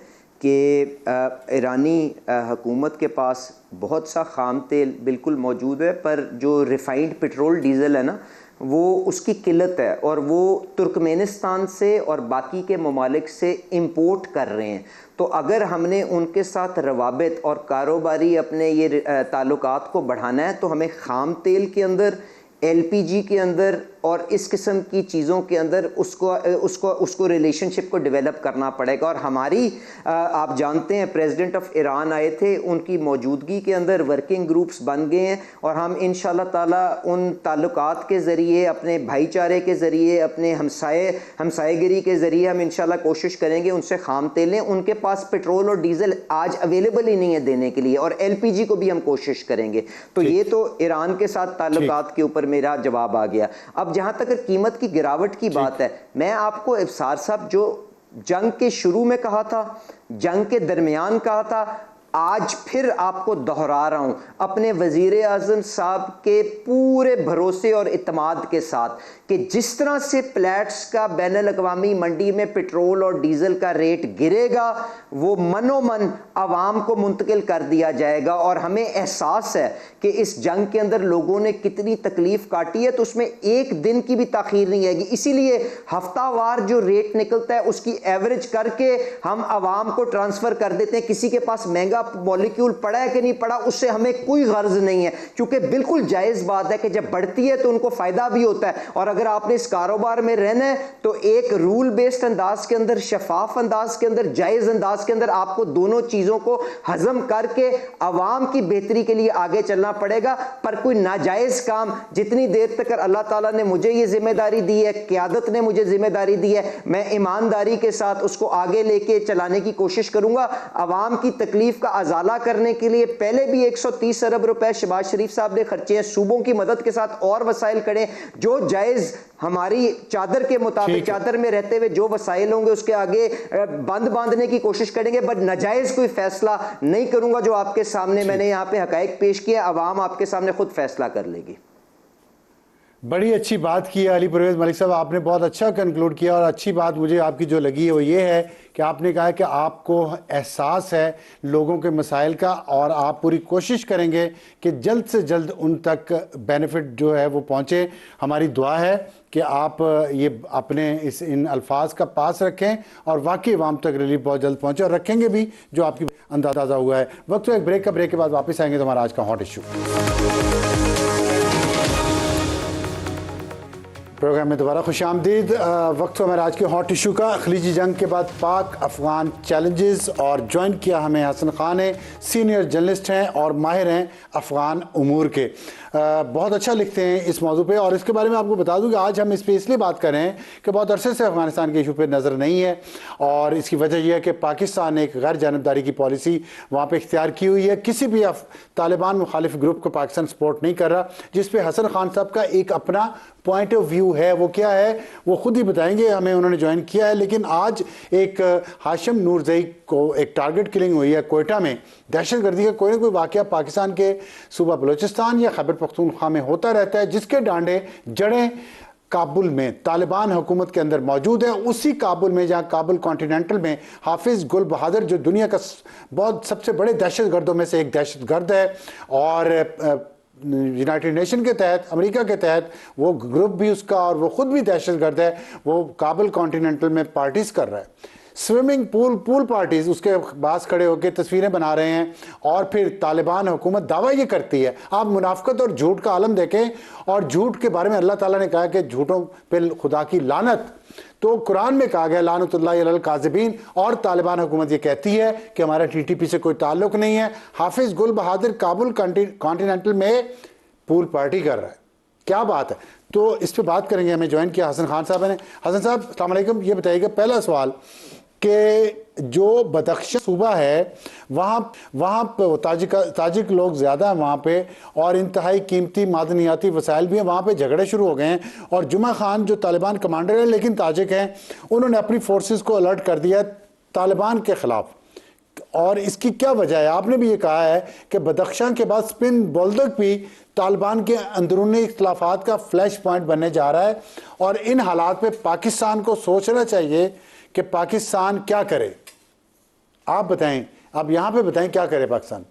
Speaker 4: कि ईरानी हुकूमत के पास बहुत सा खाम तेल बिल्कुल मौजूद है, पर जो रिफाइंड पेट्रोल डीज़ल है ना, वो उसकी किल्लत है, और वो तुर्कमेनिस्तान से और बाकी के ममालिक से इंपोर्ट कर रहे हैं। तो अगर हमने उनके साथ रवाबित और कारोबारी अपने ये ताल्लुकात को बढ़ाना है, तो हमें खाम तेल के अंदर, LPG के अंदर और इस किस्म की चीज़ों के अंदर उसको रिलेशनशिप को डेवलप करना पड़ेगा। और हमारी आप जानते हैं प्रेसिडेंट ऑफ ईरान आए थे, उनकी मौजूदगी के अंदर वर्किंग ग्रुप्स बन गए हैं, और हम इंशाल्लाह ताला उन ताल्लुकात के ज़रिए, अपने भाईचारे के ज़रिए, अपने हमसायगिरी के ज़रिए हम इंशाल्लाह कोशिश करेंगे उनसे खाम तेल लें। उनके पास पेट्रोल और डीज़ल आज अवेलेबल ही नहीं है देने के लिए, और LPG को भी हम कोशिश करेंगे। तो ये तो ईरान के साथ ताल्लुकात के ऊपर मेरा जवाब आ गया। अब जहां तक कीमत की गिरावट की बात है, मैं आपको इब्सार साहब जो जंग के शुरू में कहा था, जंग के दरमियान कहा था, आज फिर आपको दोहरा रहा हूं, अपने वजीर आज़म साहब के पूरे भरोसे और इत्मीनान के साथ, कि जिस तरह से प्लेट्स का बैनुल अक़वामी मंडी में पेट्रोल और डीजल का रेट गिरेगा, वो मनोमन आवाम को मुंतकिल कर दिया जाएगा। और हमें एहसास है कि इस जंग के अंदर लोगों ने कितनी तकलीफ काटी है, तो उसमें 1 दिन की भी ताखीर नहीं आएगी। इसीलिए हफ्तावार जो रेट निकलता है उसकी एवरेज करके हम आवाम को ट्रांसफर कर देते हैं। किसी के पास महंगा वाला मॉलिक्यूल पड़ा है कि नहीं पड़ा उससे हमें कोई गर्ज नहीं है, क्योंकि बिल्कुल जायज़ बात है कि जब बढ़ती है तो उनको फ़ायदा भी होता है। और अगर आपने इस कारोबार में रहना है तो एक रूल बेस्ड अंदाज के अंदर, शफाफ अंदाज के अंदर, जायज़ अंदाज के अंदर आपको दोनों चीज़ों को हजम करके आवाम की बेहतरी के लिए आगे चलना पड़ेगा। पर कोई नाजायज़ काम जितनी देर तक अल्लाह ताला ने मुझे ये जिम्मेदारी दी है, क़यादत ने मुझे जिम्मेदारी दी है, मैं ईमानदारी के साथ उसको आगे लेके चलाने की कोशिश करूंगा। आवाम की तकलीफ का अजाला करने के लिए पहले भी 130 अरब रुपए शहबाज शरीफ साहब ने खर्चे हैं, सूबों की मदद के साथ और वसाइल करें जो जायज़ हमारी चादर के मुताबिक, चादर में रहते हुए जो वसाइल होंगे उसके आगे बंद बांधने की कोशिश करेंगे, बट नाजायज़ कोई फैसला नहीं करूंगा। जो आपके सामने मैंने यहाँ पे हकायक पेश किया, आवाम आपके सामने खुद फैसला कर लेगी।
Speaker 1: बड़ी अच्छी बात की है अली परवेज़ मलिक साहब, आपने बहुत अच्छा कंक्लूड किया। और अच्छी बात मुझे आपकी जो लगी है वो ये है कि आपने कहा कि आपको एहसास है लोगों के मसाइल का और आप पूरी कोशिश करेंगे कि जल्द से जल्द उन तक बेनिफिट जो है वो पहुँचे। हमारी दुआ है कि आप ये अपने इन अल्फाज का पास रखें और वाकई आवाम तक रिलीफ बहुत जल्द पहुँचे, और रखेंगे भी जो आपकी अंदाज़ा हुआ है। वक्त तो एक ब्रेक का, ब्रेक के बाद वापस आएंगे तो हमारा आज का हॉट इशू प्रोग्राम में दोबारा खुशामदीद। वक्त तो हमारे आज के हॉट इशू का, खलीजी जंग के बाद पाक अफगान चैलेंजेस, और ज्वाइन किया हमें हसन खान है, सीनियर जर्नलिस्ट हैं और माहिर हैं अफ़गान उमूर के। बहुत अच्छा लिखते हैं इस मौजू पे, और इसके बारे में आपको बता दूं कि आज हम इस पर इसलिए बात कर रहे हैं कि बहुत अरसे से अफगानिस्तान के इशू पे नज़र नहीं है, और इसकी वजह यह है कि पाकिस्तान ने एक गैर जानबदारी की पॉलिसी वहाँ पे इख्तियार की हुई है। किसी भी तालिबान मुखालिफ ग्रुप को पाकिस्तान सपोर्ट नहीं कर रहा, जिस पे हसन खान साहब का एक अपना पॉइंट ऑफ व्यू है। वो क्या है वो खुद ही बताएंगे, हमें उन्होंने ज्वाइन किया है। लेकिन आज एक हाशिम नूरजई को एक टारगेट किलिंग हुई है कोयटा में। दहशतगर्दी का कोई ना कोई वाक़या पाकिस्तान के सूबा बलूचिस्तान या खैबर पख्तूनख्वा में होता रहता है, जिसके डांडे जड़ें काबुल में तालिबान हुकूमत के अंदर मौजूद है। उसी काबुल में जहाँ काबुल कॉन्टिनेंटल में हाफिज़ गुल बहादुर, जो दुनिया का बहुत सबसे बड़े दहशतगर्दों में से एक दहशतगर्द है, और यूनाइटेड नेशन के तहत, अमेरिका के तहत वो ग्रुप भी उसका, और वो ख़ुद भी दहशतगर्द है, वो काबुल कॉन्टिनेंटल में पार्टीज़ कर रहा है। स्विमिंग पूल पार्टीज़ उसके पास खड़े होकर तस्वीरें बना रहे हैं, और फिर तालिबान हुकूमत दावा ये करती है। आप मुनाफिकत और झूठ का आलम देखें, और झूठ के बारे में अल्लाह ताला ने कहा कि झूठों पे खुदा की लानत। तो कुरान में कहा गया लानतुल्लाहि अलल काज़िबीन, और तालिबान हुकूमत ये कहती है कि हमारा TTP से कोई ताल्लुक़ नहीं है। हाफिज़ गुल बहादुर काबुल कॉन्टिनेंटल में पूल पार्टी कर रहा है, क्या बात है। तो इस पर बात करेंगे, हमें ज्वाइन किया हसन खान साहब ने। हसन साहब अस्सलाम वालेकुम, ये बताइएगा पहला सवाल कि जो बदख्शां सूबा है वहाँ पे ताजिक लोग ज़्यादा हैं वहाँ पे, और इंतहाई कीमती मादनियाती वसाइल भी हैं। वहाँ पे झगड़े शुरू हो गए हैं, और जुमा खान जो तालिबान कमांडर है लेकिन ताजिक हैं, उन्होंने अपनी फोर्सेस को अलर्ट कर दिया तालिबान के ख़िलाफ़। और इसकी क्या वजह है? आपने भी ये कहा है कि बदख्शां के बाद स्पिन बोल्दक भी तालिबान के अंदरूनी इख्तलाफात का फ्लैश पॉइंट बनने जा रहा है, और इन हालात में पाकिस्तान को सोचना चाहिए कि पाकिस्तान क्या करे। आप बताएं, आप यहाँ पे बताएं क्या करे पाकिस्तान।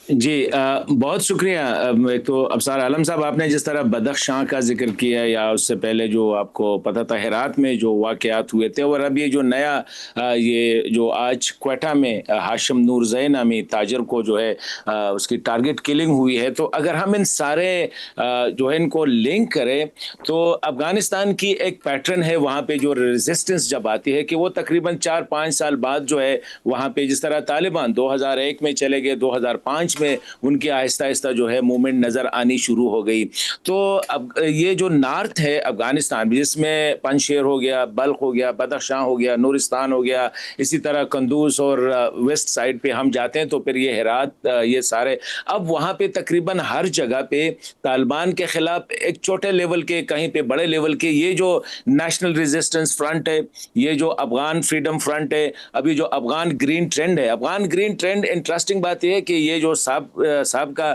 Speaker 5: जी बहुत शुक्रिया। एक तो अफसार आलम साहब, आपने जिस तरह बदख्शां का जिक्र किया, या उससे पहले जो आपको पता था हेरात में जो वाक़यात हुए थे, और अब ये जो नया ये जो आज क्वेटा में हाशिम नूरजई नामी ताजर को जो है उसकी टारगेट किलिंग हुई है, तो अगर हम इन सारे जो है इनको लिंक करें तो अफ़गानिस्तान की एक पैटर्न है वहाँ पे जो रेजिस्टेंस जब आती है कि वो तकरीबन 4-5 साल बाद जो है वहाँ पे, जिस तरह तालिबान 2001 में चले गए, 2005 में उनकी आहिस्ता आहिस्ता जो है मूवमेंट नज़र आनी शुरू हो गई। तो अब ये जो नॉर्थ है अफ़गानिस्तान, जिसमें पंजशेर हो गया, बल्ख हो गया, बदख्शां हो गया, नूरिस्तान हो गया, इसी तरह कंदूज और वेस्ट साइड पे हम जाते हैं तो फिर ये हेरात, ये सारे, अब वहाँ पे तकरीबन हर जगह पे तालिबान के ख़िलाफ़ एक छोटे लेवल के, कहीं पे बड़े लेवल के, ये जो नेशनल रेजिस्टेंस फ्रंट है, ये जो अफ़गान फ्रीडम फ्रंट है, अभी जो अफ़गान ग्रीन ट्रेंड है, अफ़गान ग्रीन ट्रेंड, इंटरेस्टिंग बात यह है कि ये जो साहब का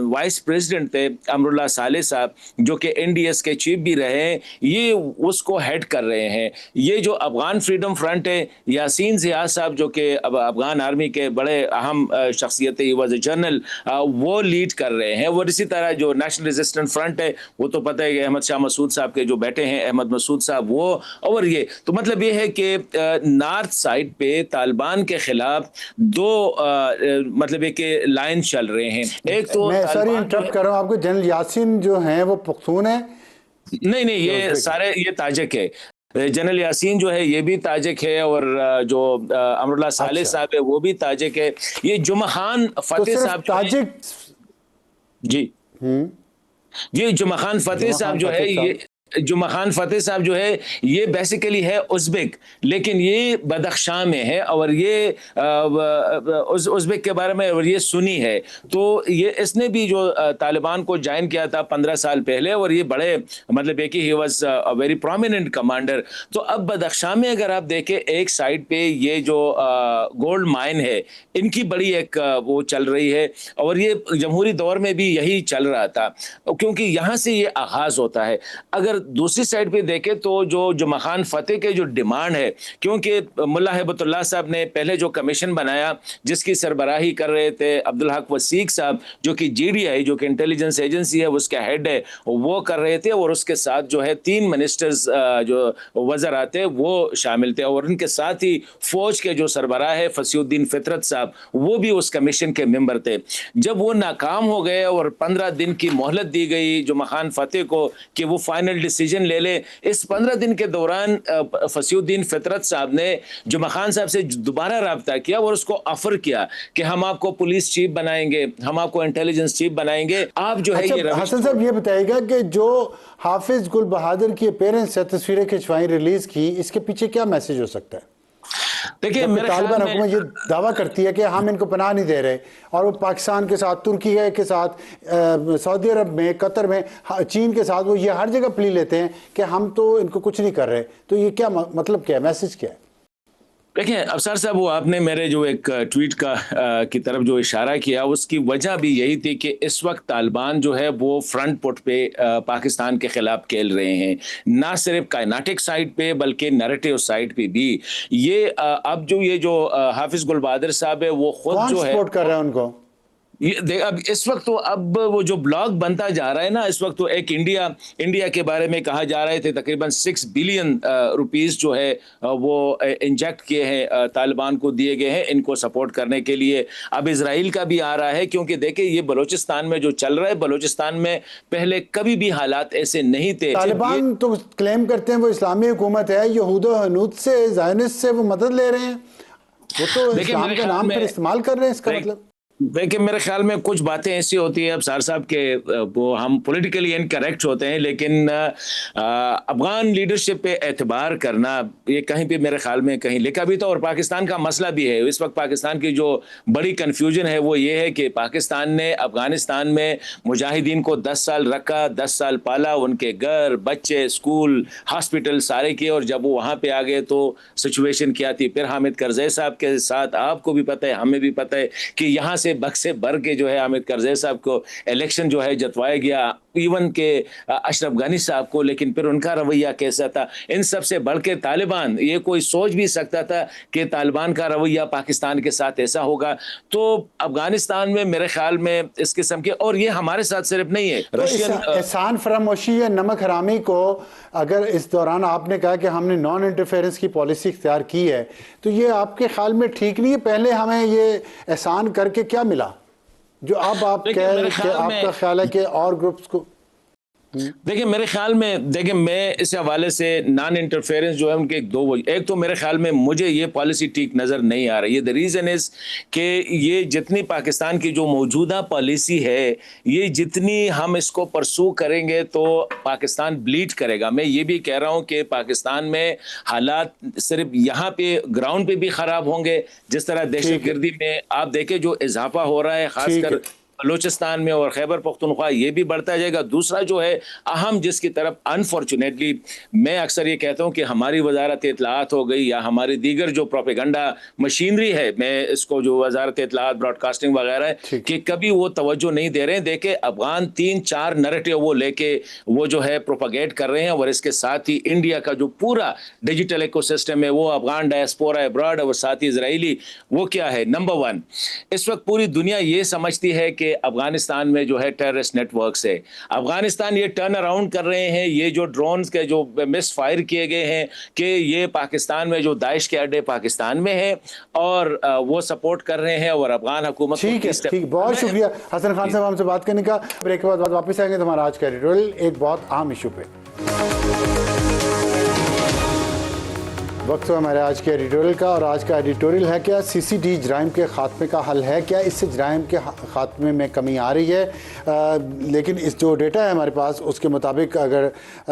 Speaker 5: वाइस प्रेसिडेंट थे अमरुल्लाह साले साहब, जो कि NDS के चीफ भी रहे हैं, ये उसको हेड कर रहे हैं। ये जो अफगान फ्रीडम फ्रंट है, यासीन ज़िया साहब जो कि अफगान आर्मी के बड़े अहम शख्सियत है, वॉज ए जनरल, वो लीड कर रहे हैं। और इसी तरह जो नेशनल रेजिस्टेंट फ्रंट है, वो तो पता है कि अहमद शाह मसूद साहब के जो बेटे हैं, अहमद मसूद साहब, वो। और ये तो मतलब ये है कि नॉर्थ साइड पे तालिबान के खिलाफ दो मतलब एक लाइन चल रहे हैं। एक तो
Speaker 1: मैं सॉरी इंटरप्ट कर रहा हूँ आपको, जनरल यासीन जो हैं वो पख्तून है?
Speaker 5: नहीं, ये सारे ये ताजिक है। जनरल यासीन जो है ये भी ताजिक है, और जो अमरुल्लाह साले साहब है वो भी ताजिक है। ये जुमा खान फतेह साहब
Speaker 1: ताजिक
Speaker 5: जी जी जुमा खान फतेह साहब जो है, ये जुमा खान फतेह साहब जो है ये बेसिकली है उज़्बेक, लेकिन ये बदख्शां में है, और ये उज़्बेक के बारे में, और ये सुन्नी है। तो ये इसने भी जो तालिबान को ज्वाइन किया था 15 साल पहले, और ये बड़े मतलब एक he was a very prominent commander. तो अब बदख्शां में अगर आप देखें, एक साइड पे ये जो गोल्ड माइन है, इनकी बड़ी एक वो चल रही है, और ये जमहूरी दौर में भी यही चल रहा था, क्योंकि यहाँ से ये आगाज होता है। अगर दूसरी साइड पे देखें तो जो जुमा खान फतेह के जो डिमांड है, क्योंकि मुल्ला हिबतुल्लाह साहब ने पहले जो कमीशन बनाया जिसकी सरबराही कर रहे थे अब्दुल हक वसीक साहब, जो कि GDI जो कि इंटेलिजेंस एजेंसी है उसका हेड है, वो कर रहे थे, और उसके साथ जो है 3 मिनिस्टर्स जो वज़र आते वो शामिल थे, और उनके साथ ही फौज के जो सरबराह है फसीउद्दीन फितरत साहब, वो भी उस कमीशन के मेंबर थे। जब वो नाकाम हो गए और 15 दिन की मोहलत दी गई जुमा खान फतेह को कि वो फाइनल डिसीजन ले ले, इस 15 दिन के दौरान फसीउद्दीन फितरत साहब ने जुमा खान साहब से दोबारा रब्ता किया और उसको ऑफर किया कि हम आपको पुलिस चीफ बनाएंगे, हम आपको इंटेलिजेंस चीफ बनाएंगे, आप जो है ये
Speaker 1: हसन साहब ये बताइएगा कि जो हाफिज गुल बहादुर की पेरेंट्स से तस्वीरें खिंचवाई रिलीज की, इसके पीछे क्या मैसेज हो सकता है?
Speaker 5: देखिए, मेरे
Speaker 1: तालिबान हुकूमत ये दावा करती है कि हम इनको पनाह नहीं दे रहे, और वो पाकिस्तान के साथ, तुर्की के साथ, सऊदी अरब में, कतर में, चीन के साथ, वो ये हर जगह प्ली लेते हैं कि हम तो इनको कुछ नहीं कर रहे। तो ये क्या मतलब क्या है, मैसेज क्या है?
Speaker 5: देखिए अफसर साहब, वो आपने मेरे जो एक ट्वीट की तरफ जो इशारा किया, उसकी वजह भी यही थी कि इस वक्त तालिबान जो है वो फ्रंट फुट पे पाकिस्तान के खिलाफ खेल रहे हैं, ना सिर्फ काइनेटिक साइड पे बल्कि नैरेटिव साइड पे भी। ये अब जो ये जो हाफिज गुल बहादुर साहब है वो खुद जो है
Speaker 1: सपोर्ट कर रहे हैं उनको।
Speaker 5: अब इस वक्त तो अब वो जो ब्लॉग बनता जा रहा है ना, इस वक्त तो एक इंडिया के बारे में कहा जा रहे थे तकरीबन 6 बिलियन रुपीस जो है वो इंजेक्ट किए हैं, तालिबान को दिए गए हैं इनको सपोर्ट करने के लिए। अब इजराइल का भी आ रहा है, क्योंकि देखिए ये बलूचिस्तान में जो चल रहा है, बलूचिस्तान में पहले कभी भी हालात ऐसे नहीं थे।
Speaker 1: तालिबान तो क्लेम करते हैं वो इस्लामी हुकूमत है, यहूदो हनूद से, ज़ायनिस्ट से वो मदद ले रहे हैं, वो तो इस्लाम के नाम पर इस्तेमाल कर रहे हैं। इसका मतलब
Speaker 5: देखिए, मेरे ख्याल में कुछ बातें ऐसी होती हैं, अब सार साहब के वो हम पॉलिटिकली इनकरेक्ट होते हैं, लेकिन अफगान लीडरशिप पे एतबार करना ये कहीं पे मेरे ख्याल में कहीं लिखा भी था। और पाकिस्तान का मसला भी है इस वक्त, पाकिस्तान की जो बड़ी कन्फ्यूजन है वो ये है कि पाकिस्तान ने अफगानिस्तान में मुजाहिदीन को 10 साल रखा, 10 साल पाला, उनके घर, बच्चे, स्कूल, हॉस्पिटल सारे किए, और जब वो वहाँ पे आ गए तो सिचुएशन क्या थी। फिर हामिद करज़ई साहब के साथ आपको भी पता है, हमें भी पता है कि यहाँ से बक्से भर के जो है हामिद करज़ई साहब को इलेक्शन जो है जतवाया गया, इवन के अशरफ गनी साहब को, लेकिन फिर उनका रवैया कैसा था। इन सब से बढ़ के तालिबान, ये कोई सोच भी सकता था कि तालिबान का रवैया पाकिस्तान के साथ ऐसा होगा। तो अफगानिस्तान में मेरे ख्याल में इस किस्म के, और ये हमारे साथ सिर्फ नहीं है,
Speaker 1: तो
Speaker 5: रशियन
Speaker 1: एहसान फरामोशी या नमक हरामी को अगर इस दौरान आपने कहा कि हमने नॉन इंटरफेरेंस की पॉलिसी इख्तियार की है, तो ये आपके ख्याल में ठीक नहीं है? पहले हमें ये एहसान करके क्या मिला जो अब आप कह रहे हैं, आपका ख्याल है कि और ग्रुप्स को?
Speaker 5: देखिए मेरे ख्याल में, देखिए मैं इस हवाले से नॉन इंटरफेरेंस जो है उनके दो वजह, एक तो मेरे ख्याल में मुझे ये पॉलिसी ठीक नज़र नहीं आ रही है। द रीज़न इज़ कि ये जितनी पाकिस्तान की जो मौजूदा पॉलिसी है, ये जितनी हम इसको परसू करेंगे तो पाकिस्तान ब्लीड करेगा। मैं ये भी कह रहा हूँ कि पाकिस्तान में हालात सिर्फ यहाँ पे ग्राउंड पे भी ख़राब होंगे, जिस तरह दहशतगर्दी में आप देखें जो इजाफा हो रहा है, ख़ासकर बलूचिस्तान में और खैबर पख्तूनख्वा ये भी बढ़ता जाएगा। दूसरा जो है अहम जिसकी तरफ अनफॉर्चुनेटली मैं अक्सर ये कहता हूँ कि हमारी वजारत इत्तलाआत हो गई या हमारी दीगर जो प्रोपेगंडा मशीनरी है, मैं इसको जो वजारत इत्तलाआत ब्रॉडकास्टिंग वगैरह है, कि कभी वो तवज्जो नहीं दे रहे हैं। देखे अफगान 3-4 नैरेटिव वो लेके वो जो है प्रोपागेट कर रहे हैं, और इसके साथ ही इंडिया का जो पूरा डिजिटल इकोसिस्टम है वो अफगान डायस्पोरा अब्रॉड और साथ ही इजरायली वो क्या है नंबर 1। इस वक्त पूरी दुनिया ये समझती है कि अफगानिस्तान में जो है टेररिस्ट नेटवर्क्स है। अफगानिस्तान ये टर्न अराउंड कर रहे हैं, ये जो ड्रोन्स के जो मिस फायर किए गए हैं कि ये पाकिस्तान में जो दाइश के अड्डे पाकिस्तान में है और वो सपोर्ट कर रहे हैं और अफगान हुकूमत
Speaker 1: ठीक है, बहुत शुक्रिया हसन खान साहब हमसे बात करने का। ब्रेक के बाद वापस आएंगे तो हमारा आज का एडिटोरियल एक बहुत अहम इशू पे। वक्त है हमारे आज के एडिटोरियल का, और आज का एडिटोरियल है क्या सीसीडी जराइम के खात्मे का हल है क्या, इससे जराइम के खात्मे में कमी आ रही है। लेकिन इस जो डेटा है हमारे पास उसके मुताबिक अगर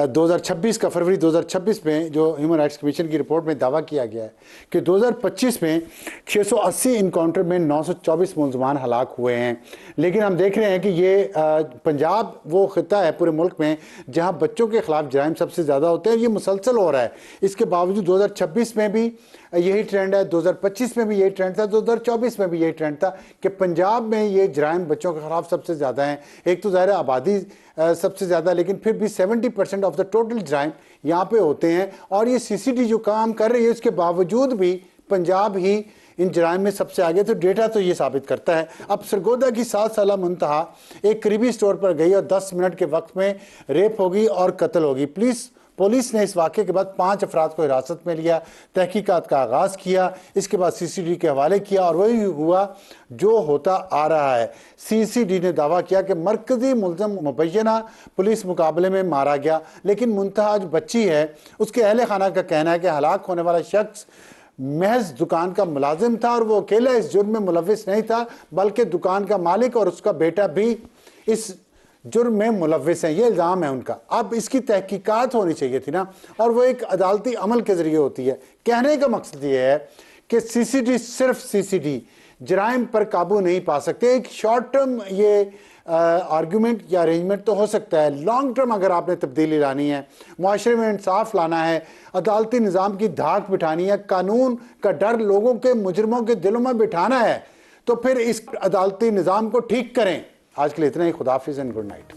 Speaker 1: 2026 का फरवरी 2026 में जो ह्यूमन राइट्स कमीशन की रिपोर्ट में दावा किया गया है कि 2025 में 680 इनकाउंटर में 924 मुलजमान हलाक हुए हैं। लेकिन हम देख रहे हैं कि ये पंजाब वो खिता है पूरे मुल्क में जहाँ बच्चों के खिलाफ जराइम सबसे ज़्यादा होते हैं, ये मुसलसल हो रहा है। इसके बावजूद 2026 में भी यही ट्रेंड है, 2025 में भी यही ट्रेंड था, 2024 में भी यही ट्रेंड था कि पंजाब में ये जराइम बच्चों के खिलाफ सबसे ज़्यादा हैं। एक तो ज़ाहिर आबादी सबसे ज़्यादा, लेकिन फिर भी 70% ऑफ द टोटल जराइम यहाँ पे होते हैं। और ये सीसीडी जो काम कर रही है उसके बावजूद भी पंजाब ही इन जराइम में सबसे आगे। तो डेटा तो ये साबित करता है। अब सरगोदा की 7 साला मुंतहा एक करीबी स्टोर पर गई और 10 मिनट के वक्त में रेप होगी और कत्ल होगी। पुलिस ने इस वाक़े के बाद 5 अफराद को हिरासत में लिया, तहकीकात का आगाज़ किया, इसके बाद सीसीडी के हवाले किया और वही हुआ जो होता आ रहा है। सीसीडी ने दावा किया कि मरकज़ी मुल्ज़म मुबैना पुलिस मुकाबले में मारा गया, लेकिन मुंतहा जो बच्ची है उसके अहले खाना का कहना है कि हलाक होने वाला शख्स महज दुकान का मुलाजिम था और वो अकेला इस जुर्म में मुलविस नहीं था, बल्कि दुकान का मालिक और उसका बेटा भी इस जुर्म में मुलविस हैं। ये इल्ज़ाम है उनका। अब इसकी तहकीकात होनी चाहिए थी ना, और वो एक अदालती अमल के ज़रिए होती है। कहने का मकसद ये है कि सीसीडी सिर्फ सीसीडी जराइम पर काबू नहीं पा सकते। एक शॉर्ट टर्म ये आर्गूमेंट या अरेंजमेंट तो हो सकता है, लॉन्ग टर्म अगर आपने तब्दीली लानी है, मुआशरे में इंसाफ लाना है, अदालती निज़ाम की धाक बिठानी है, कानून का डर लोगों के मुजरमों के दिलों में बिठाना है, तो फिर इस अदालती निज़ाम को ठीक करें। आज के लिए इतना ही। खुदा हाफिज़ एंड गुड नाइट।